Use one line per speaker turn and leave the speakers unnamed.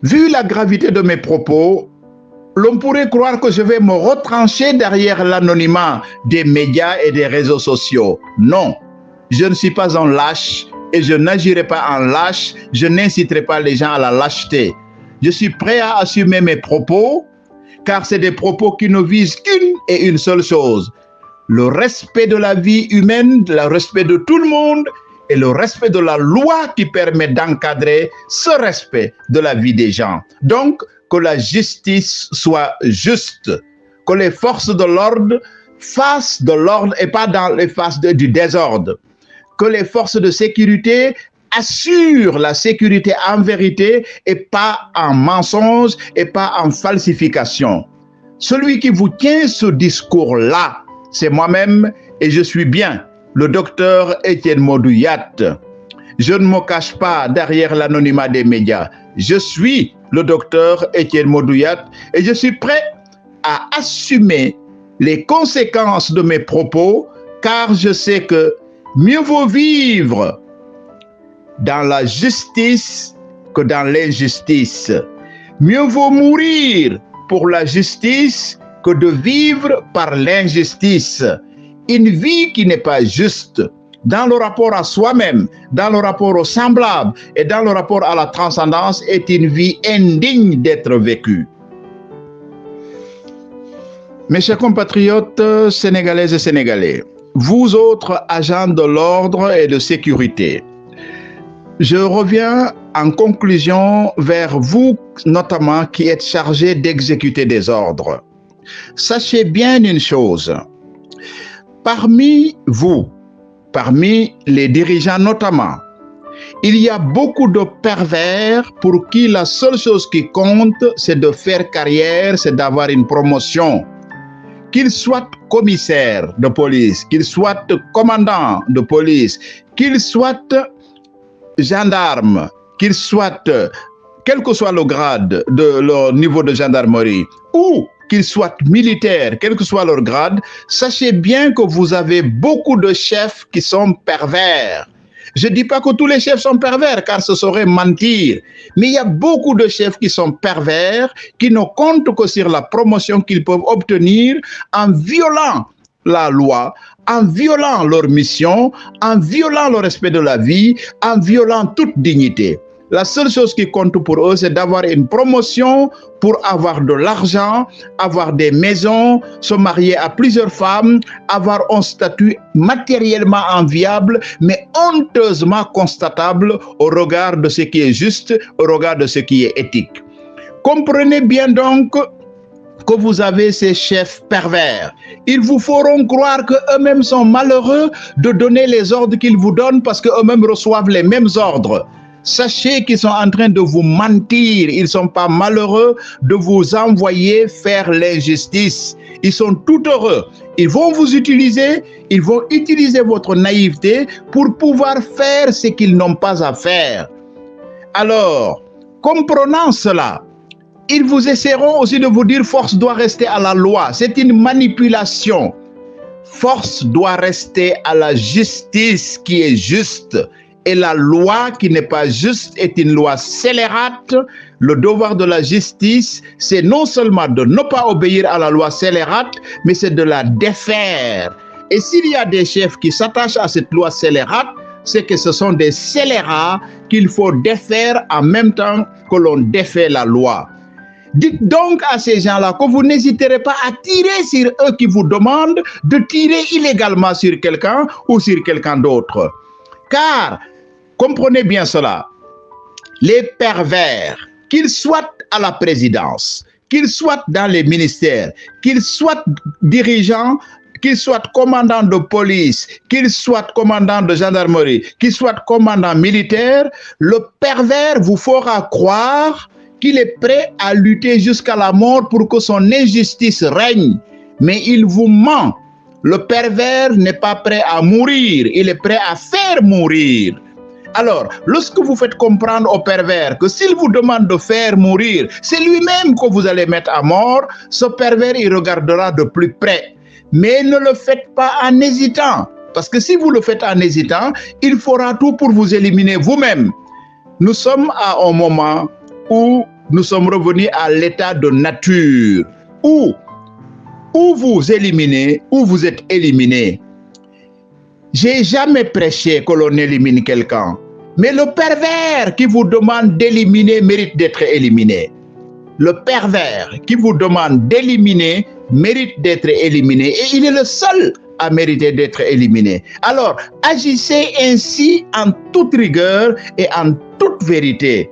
Vu la gravité de mes propos, l'on pourrait croire que je vais me retrancher derrière l'anonymat des médias et des réseaux sociaux. Non, je ne suis pas un lâche et je n'agirai pas en lâche, je n'inciterai pas les gens à la lâcheté. Je suis prêt à assumer mes propos, car c'est des propos qui ne visent qu'une et une seule chose: le respect de la vie humaine, le respect de tout le monde et le respect de la loi qui permet d'encadrer ce respect de la vie des gens. Donc, que la justice soit juste, que les forces de l'ordre fassent de l'ordre et pas dans les faces du désordre, que les forces de sécurité assurent la sécurité en vérité et pas en mensonge et pas en falsification. Celui qui vous tient ce discours-là, c'est moi-même et je suis bien le docteur Étienne Modou-Yat. Je ne me cache pas derrière l'anonymat des médias. Je suis le docteur Étienne Modou-Yat et je suis prêt à assumer les conséquences de mes propos, car je sais que mieux vaut vivre dans la justice que dans l'injustice. Mieux vaut mourir pour la justice que de vivre par l'injustice. Une vie qui n'est pas juste dans le rapport à soi-même, dans le rapport au semblable et dans le rapport à la transcendance est une vie indigne d'être vécue. Mes chers compatriotes sénégalaises et sénégalais, vous autres agents de l'ordre et de sécurité, je reviens en conclusion vers vous notamment qui êtes chargés d'exécuter des ordres. Sachez bien une chose, parmi vous, parmi les dirigeants notamment, il y a beaucoup de pervers pour qui la seule chose qui compte, c'est de faire carrière, c'est d'avoir une promotion. Qu'ils soient commissaires de police, qu'ils soient commandants de police, qu'ils soient gendarmes, qu'ils soient, quel que soit le grade de leur niveau de gendarmerie, ou qu'ils soient militaires, quel que soit leur grade, sachez bien que vous avez beaucoup de chefs qui sont pervers. Je ne dis pas que tous les chefs sont pervers, car ce serait mentir. Mais il y a beaucoup de chefs qui sont pervers, qui ne comptent que sur la promotion qu'ils peuvent obtenir en violant la loi, en violant leur mission, en violant le respect de la vie, en violant toute dignité. La seule chose qui compte pour eux, c'est d'avoir une promotion pour avoir de l'argent, avoir des maisons, se marier à plusieurs femmes, avoir un statut matériellement enviable, mais honteusement constatable au regard de ce qui est juste, au regard de ce qui est éthique. Comprenez bien donc que vous avez ces chefs pervers. Ils vous feront croire qu'eux-mêmes sont malheureux de donner les ordres qu'ils vous donnent parce qu'eux-mêmes reçoivent les mêmes ordres. Sachez qu'ils sont en train de vous mentir. Ils ne sont pas malheureux de vous envoyer faire l'injustice. Ils sont tout heureux. Ils vont vous utiliser, ils vont utiliser votre naïveté pour pouvoir faire ce qu'ils n'ont pas à faire. Alors, comprenant cela, ils vous essaieront aussi de vous dire force doit rester à la loi. C'est une manipulation. Force doit rester à la justice qui est juste. Et la loi qui n'est pas juste est une loi scélérate. Le devoir de la justice, c'est non seulement de ne pas obéir à la loi scélérate, mais c'est de la défaire. Et s'il y a des chefs qui s'attachent à cette loi scélérate, c'est que ce sont des scélérats qu'il faut défaire en même temps que l'on défait la loi. Dites donc à ces gens-là que vous n'hésiterez pas à tirer sur eux qui vous demandent de tirer illégalement sur quelqu'un ou sur quelqu'un d'autre. Car, comprenez bien cela, les pervers, qu'ils soient à la présidence, qu'ils soient dans les ministères, qu'ils soient dirigeants, qu'ils soient commandants de police, qu'ils soient commandants de gendarmerie, qu'ils soient commandants militaires, le pervers vous fera croire qu'il est prêt à lutter jusqu'à la mort pour que son injustice règne. Mais il vous ment. Le pervers n'est pas prêt à mourir, il est prêt à faire mourir. Alors, lorsque vous faites comprendre au pervers que s'il vous demande de faire mourir, c'est lui-même que vous allez mettre à mort, ce pervers, il regardera de plus près. Mais ne le faites pas en hésitant, parce que si vous le faites en hésitant, il fera tout pour vous éliminer vous-même. Nous sommes à un moment où nous sommes revenus à l'état de nature où vous éliminez, où vous êtes éliminé. J'ai jamais prêché que l'on élimine quelqu'un. Mais le pervers qui vous demande d'éliminer mérite d'être éliminé. Le pervers qui vous demande d'éliminer mérite d'être éliminé. Et il est le seul à mériter d'être éliminé. Alors, agissez ainsi en toute rigueur et en toute vérité.